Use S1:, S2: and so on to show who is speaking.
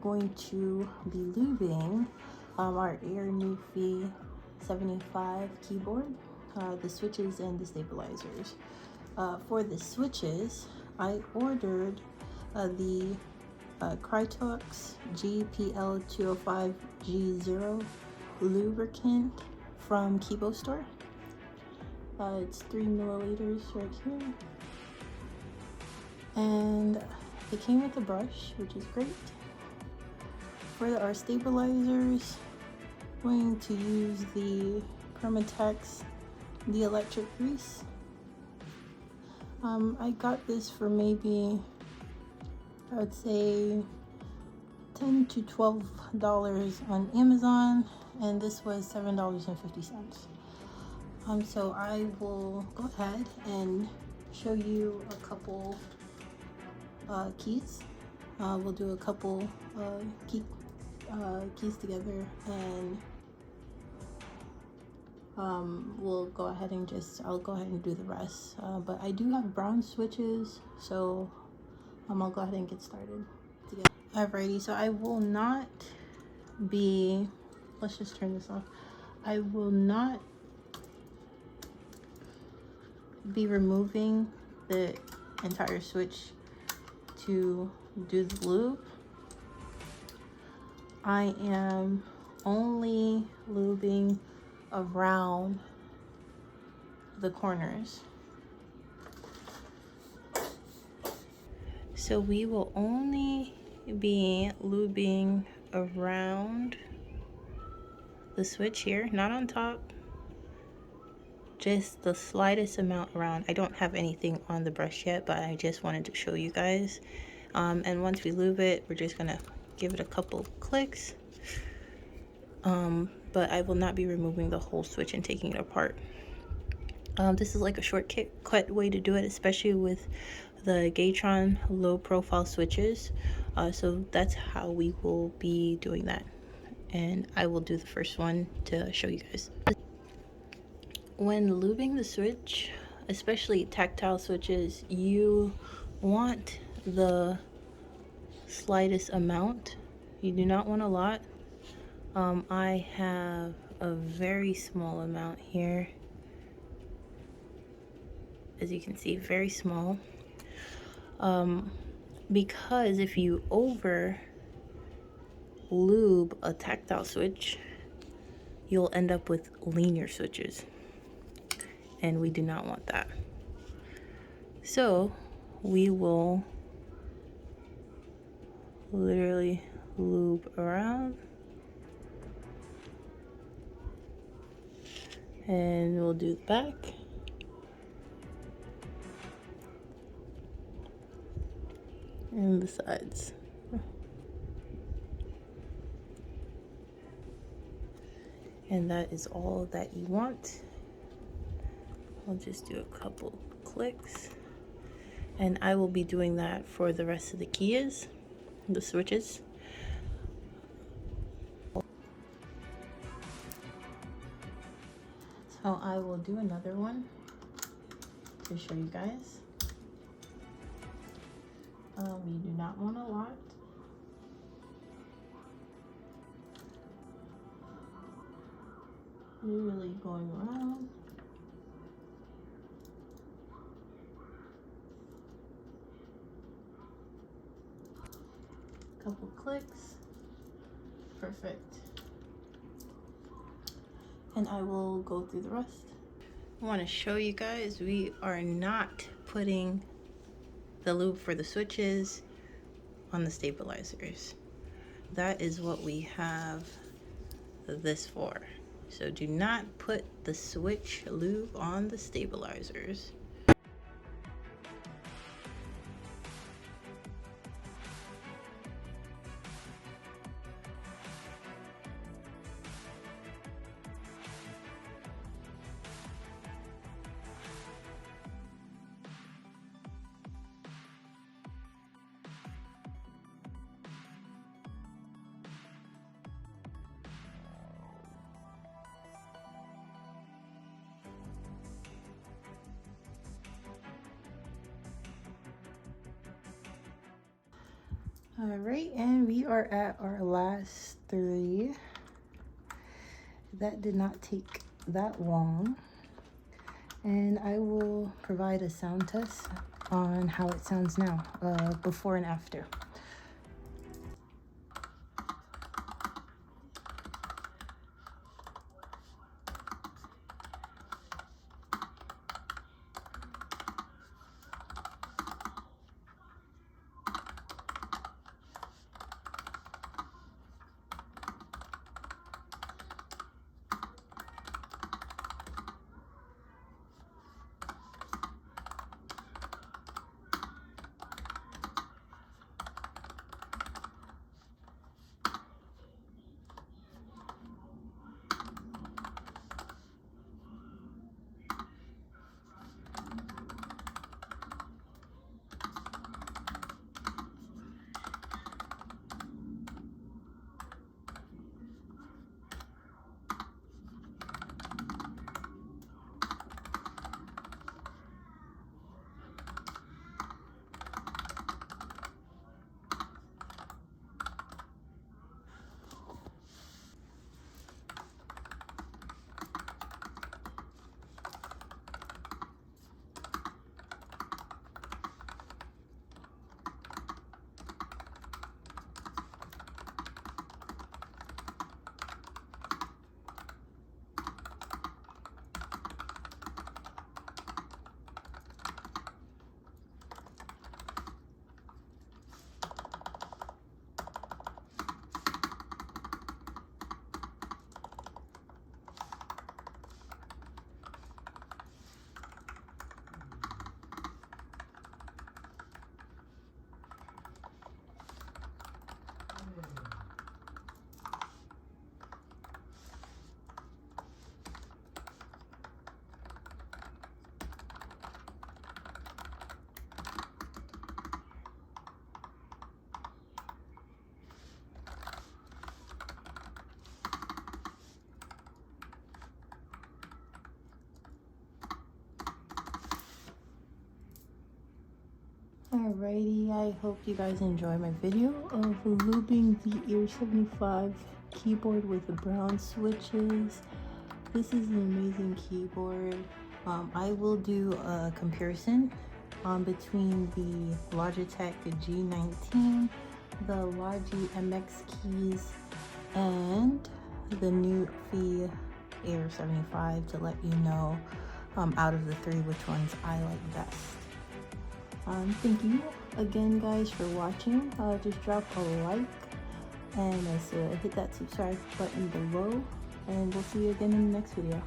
S1: going to be lubing our NuPhy 75 keyboard, the switches and the stabilizers. For the switches, I ordered the Krytox GPL205G0 lubricant from Kibo store. It's 3 milliliters right here, and it came with a brush, which is great. For our stabilizers, I'm going to use the Permatex, the electric grease. I got this for maybe, I would say, $10 to $12 on Amazon, and this was $7.50. So I will go ahead and show you a couple keys. We'll do a couple keys together, and we'll go ahead and I'll go ahead and do the rest. But I do have brown switches, so I'll go ahead and get started together. Alrighty, so I will not be, let's just turn this off. I will not be removing the entire switch to do the lube. I am only lubing around the corners. So we will only be lubing around the switch here, not on top, just the slightest amount around. I don't have anything on the brush yet, but I just wanted to show you guys. And once we lube it, we're just gonna give it a couple clicks. But I will not be removing the whole switch and taking it apart. This is like a shortcut way to do it, especially with the Gatron low profile switches. So that's how we will be doing that. And I will do the first one to show you guys. When lubing the switch, especially tactile switches, you want the slightest amount. You do not want a lot. I have a very small amount here. As you can see, very small. Because if you over lube a tactile switch, you'll end up with linear switches, and we do not want that. So we will literally lube around, and we'll do the back. And the sides. And that is all that you want. I'll just do a couple clicks, and I will be doing that for the rest of the keys, the switches. So I will do another one to show you guys. You do not want a lot. Literally going around. Couple clicks. Perfect. And I will go through the rest. I want to show you guys, we are not putting the lube for the switches on the stabilizers. That is what we have this for. So do not put the switch lube on the stabilizers. All right, and we are at our last 3. That did not take that long. And I will provide a sound test on how it sounds now, before and after. Alrighty, I hope you guys enjoy my video of lubing the Ear 75 keyboard with the brown switches. This is an amazing keyboard. I will do a comparison between the Logitech G19, the Logi MX keys, and the NuPhy Air 75 to let you know out of the 3 which ones I like best. Thank you again, guys, for watching. Just drop a like and hit that subscribe button below, and we'll see you again in the next video.